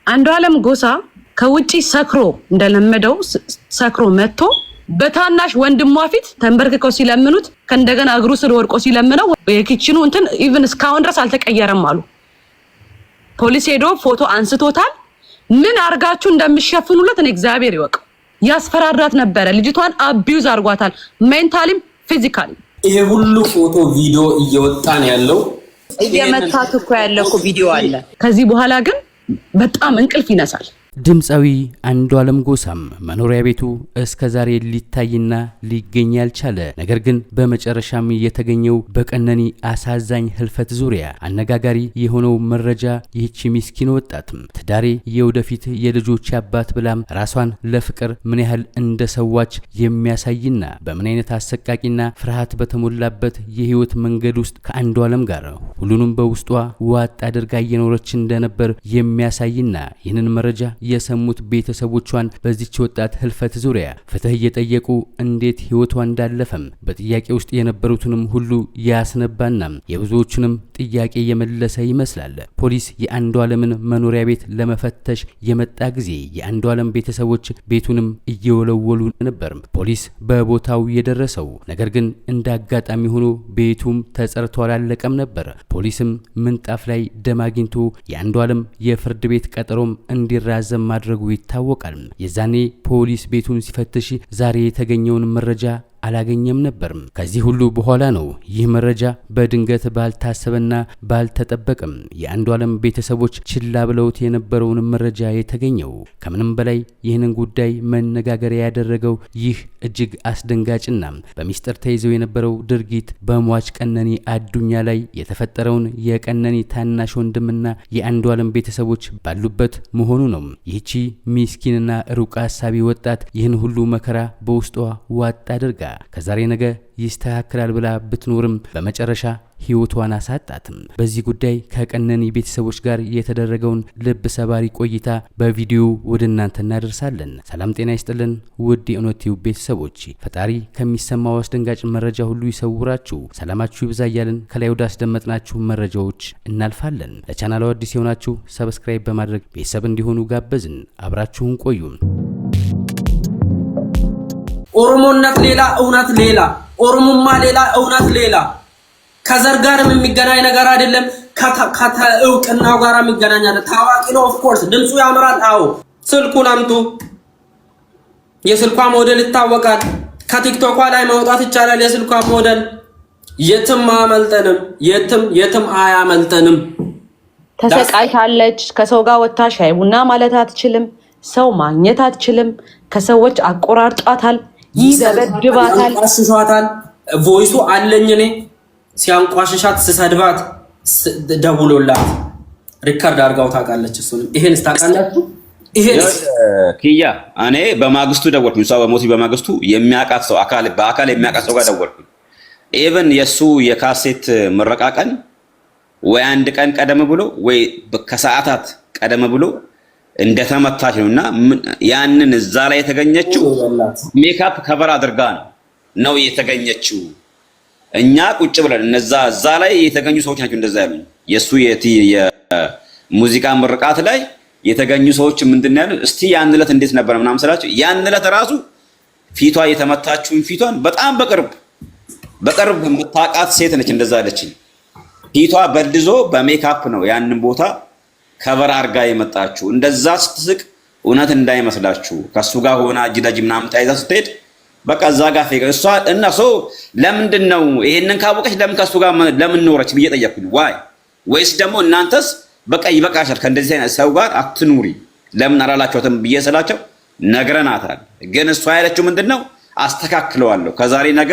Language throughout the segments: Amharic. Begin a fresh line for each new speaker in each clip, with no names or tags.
አንዱዓለም ጎሳ ከውጪ ሰክሮ እንደለመደው ሰክሮ መጥቶ በታናሽ ወንድሟ ፊት ተንበርክከው ሲለምኑት ከእንደገና እግሩ ስር ወድቆ ሲለምነው የኪችኑ እንትን ኢቭን እስካሁን ድረስ አልተቀየረም አሉ። ፖሊስ ሄዶ ፎቶ አንስቶታል። ምን አርጋችሁ እንደምትሸፍኑለት እኔ እግዚአብሔር ይወቅ። ያስፈራራት ነበረ። ልጅቷን አቢዩዝ አርጓታል፣ ሜንታሊም ፊዚካሊ።
ይሄ ሁሉ ፎቶ ቪዲዮ እየወጣ ነው ያለው።
እየመታት እኮ ያለው ቪዲዮ አለ።
ከዚህ በኋላ ግን በጣም እንቅልፍ ይነሳል።
ድምፃዊ አንዱዓለም ጎሳም መኖሪያ ቤቱ እስከዛሬ ሊታይና ሊገኝ ያልቻለ ነገር ግን በመጨረሻም የተገኘው በቀነኒ አሳዛኝ ህልፈት ዙሪያ አነጋጋሪ የሆነው መረጃ ይህች ምስኪን ወጣትም ትዳሬ የወደፊት የልጆች አባት ብላም ራሷን ለፍቅር ምን ያህል እንደሰዋች የሚያሳይና በምን አይነት አሰቃቂና ፍርሃት በተሞላበት የህይወት መንገድ ውስጥ ከአንዱዓለም ጋር ሁሉንም በውስጧ ዋጥ አድርጋ እየኖረች እንደነበር የሚያሳይና ይህንን መረጃ የሰሙት ቤተሰቦቿን በዚች ወጣት ህልፈት ዙሪያ ፍትህ እየጠየቁ እንዴት ህይወቷ እንዳለፈም በጥያቄ ውስጥ የነበሩትንም ሁሉ ያስነባና የብዙዎቹንም ጥያቄ የመለሰ ይመስላል። ፖሊስ የአንዱዓለምን መኖሪያ ቤት ለመፈተሽ የመጣ ጊዜ የአንዱዓለም ቤተሰቦች ቤቱንም እየወለወሉ ነበር ፖሊስ በቦታው የደረሰው። ነገር ግን እንዳጋጣሚ ሆኖ ቤቱም ተጸርቶ አላለቀም ነበር። ፖሊስም ምንጣፍ ላይ ደም አግኝቶ የአንዱዓለም የፍርድ ቤት ቀጠሮም እንዲራዘም ማድረጉ ይታወቃል። የዛኔ ፖሊስ ቤቱን ሲፈትሽ ዛሬ የተገኘውን መረጃ አላገኘም ነበር። ከዚህ ሁሉ በኋላ ነው ይህ መረጃ በድንገት ባልታሰበና ባልተጠበቀም የአንዱዓለም ቤተሰቦች ችላ ብለውት የነበረውን መረጃ የተገኘው። ከምንም በላይ ይህንን ጉዳይ መነጋገሪያ ያደረገው ይህ እጅግ አስደንጋጭና በሚስጥር ተይዘው የነበረው ድርጊት በሟች ቀነኒ አዱኛ ላይ የተፈጠረውን የቀነኒ ታናሽ ወንድምና የአንዱዓለም ቤተሰቦች ባሉበት መሆኑ ነው። ይህቺ ሚስኪንና ሩቅ አሳቢ ወጣት ይህን ሁሉ መከራ በውስጧ ዋጥ አድርጋ ከዛሬ ነገ ይስተካከላል ብላ ብትኖርም በመጨረሻ ህይወቷን አሳጣትም። በዚህ ጉዳይ ከቀነኒ ቤተሰቦች ጋር የተደረገውን ልብ ሰባሪ ቆይታ በቪዲዮ ወደ እናንተ እናደርሳለን። ሰላም ጤና ይስጥልን ውድ የእውነት ቲዩብ ቤተሰቦች፣ ፈጣሪ ከሚሰማው አስደንጋጭ መረጃ ሁሉ ይሰውራችሁ፣ ሰላማችሁ ይብዛ እያልን ከላይ ወደ አስደመጥናችሁ መረጃዎች እናልፋለን። ለቻናሉ አዲስ የሆናችሁ ሰብስክራይብ በማድረግ ቤተሰብ እንዲሆኑ ጋበዝን። አብራችሁን ቆዩ።
ኦሮሞነት ሌላ እውነት ሌላ፣ ኦሮሞማ ሌላ እውነት ሌላ። ከዘር ጋርም የሚገናኝ ነገር አይደለም። ከእውቅናው ጋር የሚገናኝ አይደለም። ታዋቂ ነው ኦፍ ኮርስ፣ ድምጹ ያምራል። አዎ ስልኩን አምጡ፣ የስልኳ ሞዴል ይታወቃል። ከቲክቶኳ ላይ ማውጣት ይቻላል የስልኳ ሞዴል። የትም አያመልጠንም፣ የትም አያመልጠንም።
ተሰቃይታለች። ከሰው ጋር ወጣ ሻይ ቡና ማለት አትችልም። ሰው ማግኘት አትችልም። ከሰዎች አቆራርጧታል፣ ይደበድባታል፣
ያንቋሽሻታል። ቮይሱ አለኝ እኔ ሲያንቋሽሻት ስሰድባት ደውሎላት ሪካርድ አድርጋው ታውቃለች። እሱንም ይሄን ታውቃላችሁ። ይሄን
ኪያ እኔ በማግስቱ ደወልኩኝ። እሷ በሞቲ በማግስቱ የሚያውቃት ሰው በአካል የሚያውቃት ሰው ጋር ደወልኩኝ። ኢቭን የሱ የካሴት ምረቃ ቀን ወይ አንድ ቀን ቀደም ብሎ ወይ ከሰዓታት ቀደም ብሎ እንደተመታች ነውና ያንን እዛ ላይ የተገኘችው ሜካፕ ከቨር አድርጋ ነው የተገኘችው። እኛ ቁጭ ብለን እዛ ላይ የተገኙ ሰዎች ናቸው እንደዛ ያሉኝ። የሱ የሙዚቃ ምርቃት ላይ የተገኙ ሰዎች ምንድነው ያሉት? እስቲ ያን ዕለት እንዴት ነበር ምናምን ስላቸው ያን ዕለት ራሱ ፊቷ የተመታችውን ፊቷን በጣም በቅርብ የምታውቃት ሴት ነች እንደዛ አለችኝ። ፊቷ በልዞ በሜካፕ ነው ያንን ቦታ ከቨር አርጋ የመጣችሁ። እንደዛ ስትስቅ እውነት እንዳይመስላችሁ ከሱ ጋር ሆና እጅ ለእጅ ምናምን ታይዛ ስትሄድ በቃ እዛ ጋር ፈገግ እሷ እና ሰው ለምንድን ነው ይሄንን ካወቀች ለምን ከሱ ጋር ለምን ኖረች ብዬ ጠየቅኩኝ። ወይስ ደግሞ እናንተስ በቃ ይበቃሻል ከእንደዚህ አይነት ሰው ጋር አትኑሪ ለምን አላላችሁትም ብዬ ስላቸው ነግረናታል። ግን እሷ ያለችው ምንድነው አስተካክለዋለሁ ከዛሬ ነገ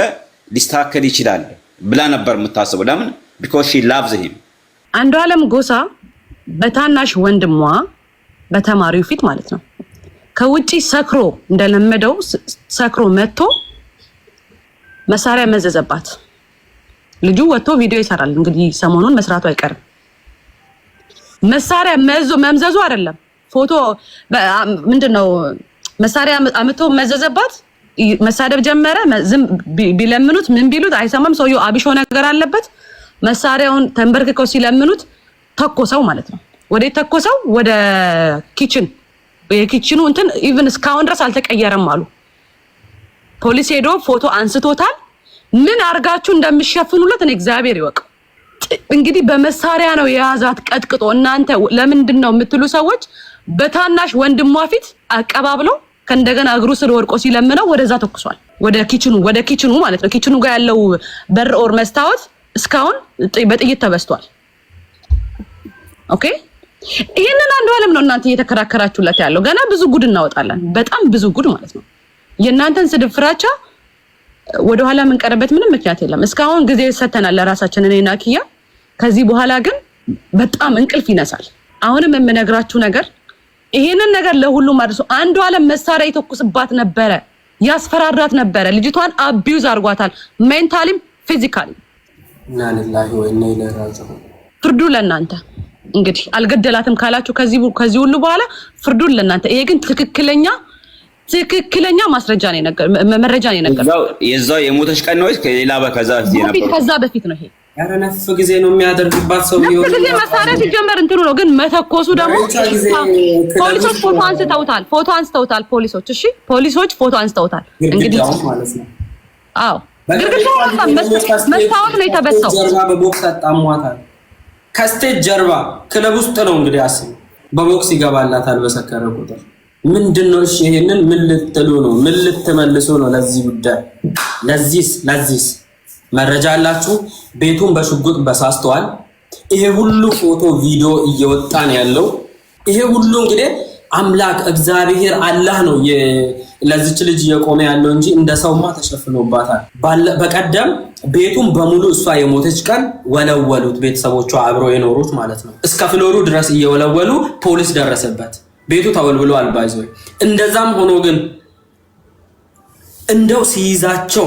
ሊስተካከል ይችላል ብላ ነበር የምታስበው። ለምን because she loves him።
አንዱዓለም ጎሳ በታናሽ ወንድሟ በተማሪው ፊት ማለት ነው ከውጪ ሰክሮ እንደለመደው ሰክሮ መጥቶ መሳሪያ መዘዘባት። ልጁ ወጥቶ ቪዲዮ ይሰራል እንግዲህ ሰሞኑን መስራቱ አይቀርም። መሳሪያ መምዘዙ አይደለም ፎቶ ምንድነው መሳሪያ አምጥቶ መዘዘባት። መሳደብ ጀመረ። ዝም ቢለምኑት ምን ቢሉት አይሰማም። ሰውየው አብሾ ነገር አለበት። መሳሪያውን ተንበርክከው ሲለምኑት ተኮሰው ማለት ነው። ወደ ተኮሰው ወደ ኪችን የኪችኑ እንትን ኢቭን እስካሁን ድረስ አልተቀየረም አሉ። ፖሊስ ሄዶ ፎቶ አንስቶታል። ምን አርጋችሁ እንደምትሸፍኑለት እኔ እግዚአብሔር ይወቅ። እንግዲህ በመሳሪያ ነው የያዛት ቀጥቅጦ። እናንተ ለምንድን ነው የምትሉ ሰዎች በታናሽ ወንድሟ ፊት አቀባብለው ከእንደገና እግሩ ስር ወርቆ ሲለምነው ወደዛ ተኩሷል። ወደ ኪችኑ ማለት ነው። ኪችኑ ጋር ያለው በር ኦር መስታወት እስካሁን በጥይት ተበስቷል። ኦኬ ይሄንን አንዷለም ነው እናንተ እየተከራከራችሁለት ያለው። ገና ብዙ ጉድ እናወጣለን። በጣም ብዙ ጉድ ማለት ነው። የእናንተን ስድብ ፍራቻ ወደኋላ የምንቀርበት ምንም ምክንያት የለም። እስካሁን ጊዜ ሰተናል ለራሳችን እኔና ኪያ። ከዚህ በኋላ ግን በጣም እንቅልፍ ይነሳል። አሁንም የምነግራችሁ ነገር ይሄንን ነገር ለሁሉም አድርሶ አንዷለም መሳሪያ ይተኩስባት ነበረ፣ ያስፈራራት ነበረ። ልጅቷን አቢዩዝ አርጓታል፣ ሜንታሊም ፊዚካሊ።
እና ለላሂ ወይኔ ለራጅሁ
ፍርዱ ለእናንተ። እንግዲህ አልገደላትም ካላችሁ ከዚህ ሁሉ በኋላ ፍርዱን ለእናንተ። ይሄ ግን ትክክለኛ ማስረጃ ነው መረጃ ነው ነገር
የዛው የሞተች ቀን ነው ከሌላ ከዛ በፊት
ነው። ይሄ
ያረ ነፍ ጊዜ ነው የሚያደርግባት ሰው ይሁን
ነፍ ጊዜ መሳሪያ ሲጀመር እንትኑ ነው። ግን መተኮሱ ደግሞ ፖሊሶች ፎቶ አንስተውታል ፖሊሶች። እሺ ፖሊሶች ፎቶ አንስተውታል። እንግዲህ
ማለት ነው።
አዎ ግርግዳው መስታወት ነው የተበሳው።
ጀርባ በቦክስ አጣሟታል። ከስቴጅ ጀርባ ክለብ ውስጥ ነው እንግዲህ አስቡ። በቦክስ ይገባላታል በሰከረ ቁጥር። ምንድነው? እሺ ይሄንን ምን ልትሉ ነው? ምን ልትመልሱ ነው? ለዚህ ጉዳይ ለዚህስ መረጃ አላችሁ? ቤቱን በሽጉጥ በሳስተዋል። ይሄ ሁሉ ፎቶ ቪዲዮ እየወጣ ነው ያለው። ይሄ ሁሉ እንግዲህ አምላክ እግዚአብሔር አላህ ነው ለዚች ልጅ እየቆመ ያለው እንጂ እንደ ሰውማ ተሸፍኖባታል። በቀደም ቤቱን በሙሉ እሷ የሞተች ቀን ወለወሉት፣ ቤተሰቦቿ አብረው የኖሩት ማለት ነው። እስከ ፍሎሩ ድረስ እየወለወሉ ፖሊስ ደረሰበት። ቤቱ ተወልብሎ አልባይዞ። እንደዛም ሆኖ ግን እንደው ሲይዛቸው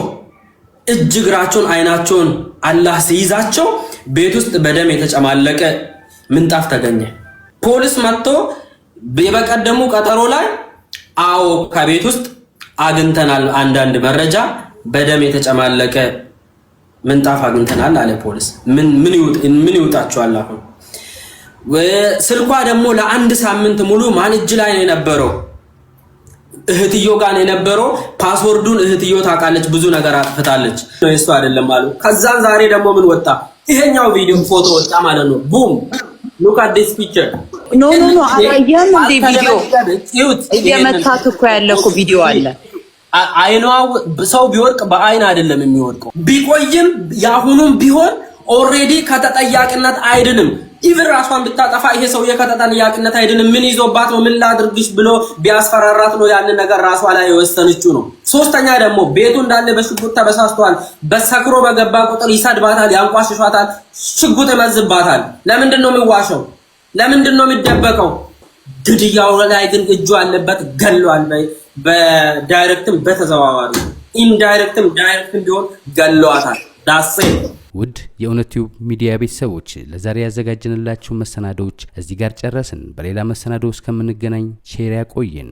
እጅ እግራቸውን አይናቸውን አላህ ሲይዛቸው ቤት ውስጥ በደም የተጨማለቀ ምንጣፍ ተገኘ። ፖሊስ መጥቶ በቀደሙ ቀጠሮ ላይ አዎ ከቤት ውስጥ አግኝተናል አንዳንድ መረጃ፣ በደም የተጨማለቀ ምንጣፍ አግኝተናል አለ ፖሊስ። ምን ይውጣቸዋል አሁን? ስልኳ ደግሞ ለአንድ ሳምንት ሙሉ ማን እጅ ላይ ነው የነበረው? እህትዮ ጋር ነው የነበረው። ፓስወርዱን እህትዮ ታውቃለች፣ ብዙ ነገር አጥፍታለች። እሱ አይደለም አሉ። ከዛን ዛሬ ደግሞ ምን ወጣ? ይሄኛው ቪዲዮ ፎቶ ወጣ ማለት ነው። ቡም ሉክ አት ዲስ ፒክቸር።
ኖ አላየም እንደ ቪዲዮ እየመታት እኮ ያለ እኮ ቪዲዮ አለ።
አይኗ ሰው ቢወርቅ በአይን አይደለም የሚወርቀው። ቢቆይም ያሁኑም ቢሆን ኦሬዲ ከተጠያቂነት አይድንም። ኢቭን ራሷን ብታጠፋ ይሄ ሰውዬ ከተጠያቂነት አይድንም። ምን ይዞባት ነው? ምን ላድርግሽ ብሎ ቢያስፈራራት ነው ያን ነገር ራሷ ላይ የወሰነችው ነው። ሶስተኛ ደግሞ ቤቱ እንዳለ በሽጉጥ ተበሳስቷል። በሰክሮ በገባ ቁጥር ይሰድባታል፣ ያንቋሽሿታል፣ ሽጉጥ ይመዝባታል። ለምንድን ነው የሚዋሸው? ለምንድን ነው የሚደበቀው? ግድያው ላይ ግን እጁ አለበት፣ ገሏል። በዳይሬክትም በተዘዋዋሪ ኢንዳይሬክትም ዳይሬክትም ቢሆን ገሏታል። ዳሴ
ውድ የእውነት ቲዩብ ሚዲያ ቤተሰቦች ለዛሬ ያዘጋጀንላችሁ መሰናዶዎች እዚህ ጋር ጨረስን። በሌላ መሰናዶ እስከምንገናኝ ሼር ያቆየን።